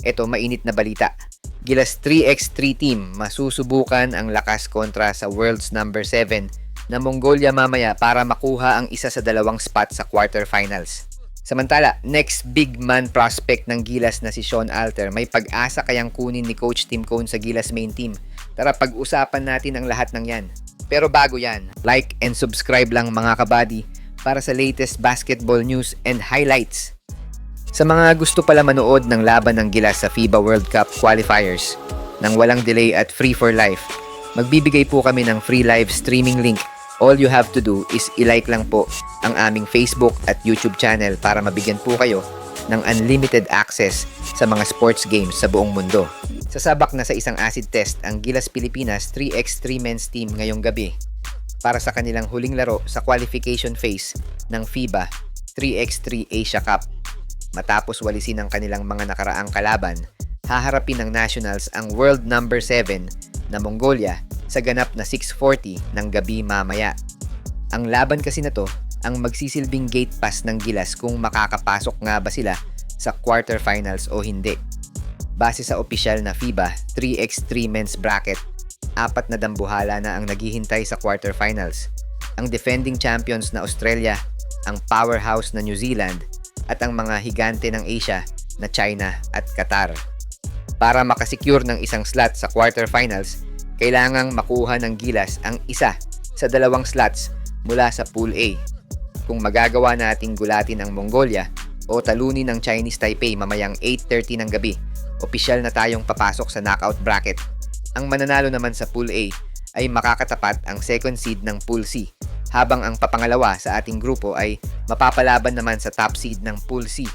Eto, mainit na balita. Gilas 3x3 team masusubukan ang lakas kontra sa world's number 7 na Mongolia mamaya para makuha ang isa sa dalawang spot sa quarterfinals. Samantala, next big man prospect ng Gilas na si Sean Alter may pag-asa kayang kunin ni Coach Tim Cone sa Gilas main team. Tara, pag-usapan natin ang lahat ng yan. Pero bago yan, like and subscribe lang mga kabady para sa latest basketball news and highlights. Sa mga gusto pala manood ng laban ng Gilas sa FIBA World Cup qualifiers nang walang delay at free for life, magbibigay po kami ng free live streaming link. All you have to do is i-like lang po ang aming Facebook at YouTube channel para mabigyan po kayo ng unlimited access sa mga sports games sa buong mundo. Sasabak na sa isang acid test ang Gilas Pilipinas 3x3 men's team ngayong gabi para sa kanilang huling laro sa qualification phase ng FIBA 3x3 Asia Cup. Matapos walisin ang kanilang mga nakaraang kalaban, haharapin ng Nationals ang world number 7 na Mongolia sa ganap na 6:40 ng gabi mamaya. Ang laban kasi na to ang magsisilbing gate pass ng Gilas kung makakapasok nga ba sila sa quarterfinals o hindi. Base sa opisyal na FIBA 3x3 men's bracket, 4 na dambuhala na ang naghihintay sa quarterfinals. Ang defending champions na Australia, ang powerhouse na New Zealand, at ang mga higante ng Asia na China at Qatar. Para makasecure ng isang slot sa quarterfinals, kailangang makuha ng Gilas ang isa sa dalawang slots mula sa Pool A. Kung magagawa nating gulatin ang Mongolia o talunin ng Chinese Taipei mamayang 8:30 ng gabi, opisyal na tayong papasok sa knockout bracket. Ang mananalo naman sa Pool A ay makakatapat ang second seed ng Pool C, habang ang papangalawa sa ating grupo ay mapapalaban naman sa top seed ng Pool C.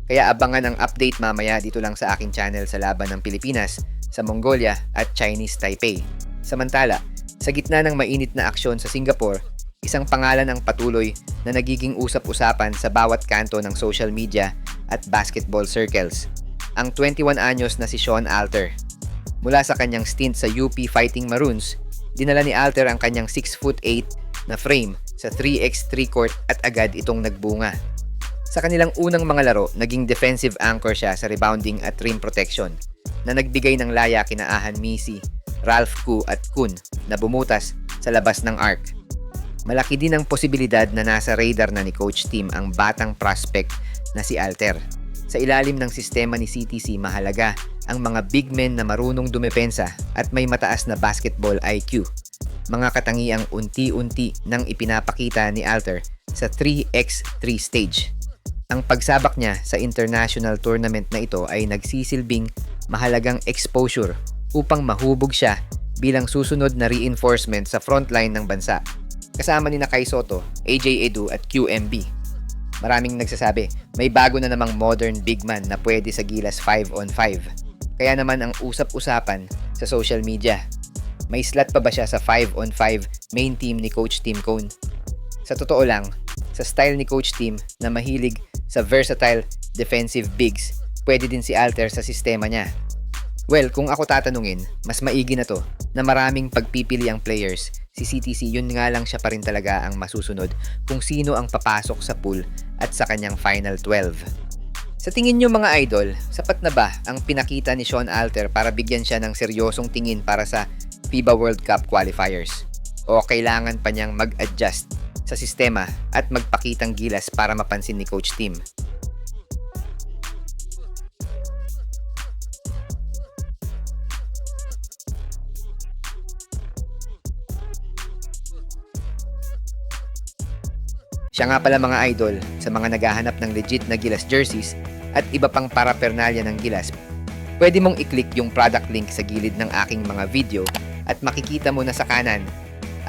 Kaya abangan ang update mamaya dito lang sa aking channel sa laban ng Pilipinas sa Mongolia at Chinese Taipei. Samantala, sa gitna ng mainit na aksyon sa Singapore, isang pangalan ang patuloy na nagiging usap-usapan sa bawat kanto ng social media at basketball circles. Ang 21 anyos na si Sean Alter. Mula sa kanyang stint sa UP Fighting Maroons, dinala ni Alter ang kanyang 6'8" na frame sa 3x3 court at agad itong nagbunga. Sa kanilang unang mga laro, naging defensive anchor siya sa rebounding at rim protection na nagbigay ng laya kina Ahan Misi, Ralph Koo at Kun na bumutas sa labas ng arc. Malaki din ang posibilidad na nasa radar na ni Coach Tim ang batang prospect na si Alter. Sa ilalim ng sistema ni CTC, mahalaga ang mga big men na marunong dumepensa at may mataas na basketball IQ. Mga katangiang unti-unti nang ipinapakita ni Alter sa 3x3 stage. Ang pagsabak niya sa international tournament na ito ay nagsisilbing mahalagang exposure upang mahubog siya bilang susunod na reinforcement sa frontline ng bansa. Kasama ni Kai Soto, AJ Edu at QMB. Maraming nagsasabi, may bago na namang modern big man na pwede sa Gilas 5-on-5. Kaya naman ang usap-usapan sa social media, may slot pa ba siya sa 5-on-5 main team ni Coach Tim Cone? Sa totoo lang, sa style ni Coach Tim na mahilig sa versatile defensive bigs, pwede din si Alter sa sistema niya. Well, kung ako tatanungin, mas maigi na to na maraming pagpipili ang players. Si CTC, yun nga lang siya pa rin talaga ang masusunod kung sino ang papasok sa pool at sa kanyang final 12. Sa tingin nyo mga idol, sapat na ba ang pinakita ni Sean Alter para bigyan siya ng seryosong tingin para sa FIBA World Cup qualifiers? O kailangan pa niyang mag-adjust sa sistema at magpakitang gilas para mapansin ni Coach Tim? Siya nga pala mga idol, sa mga naghahanap ng legit na Gilas jerseys at iba pang paraphernalia ng Gilas, pwede mong i-click yung product link sa gilid ng aking mga video at makikita mo na sa kanan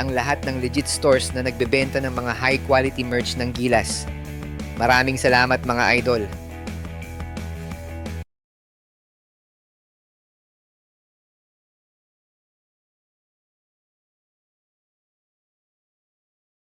ang lahat ng legit stores na nagbebenta ng mga high quality merch ng Gilas. Maraming salamat mga idol!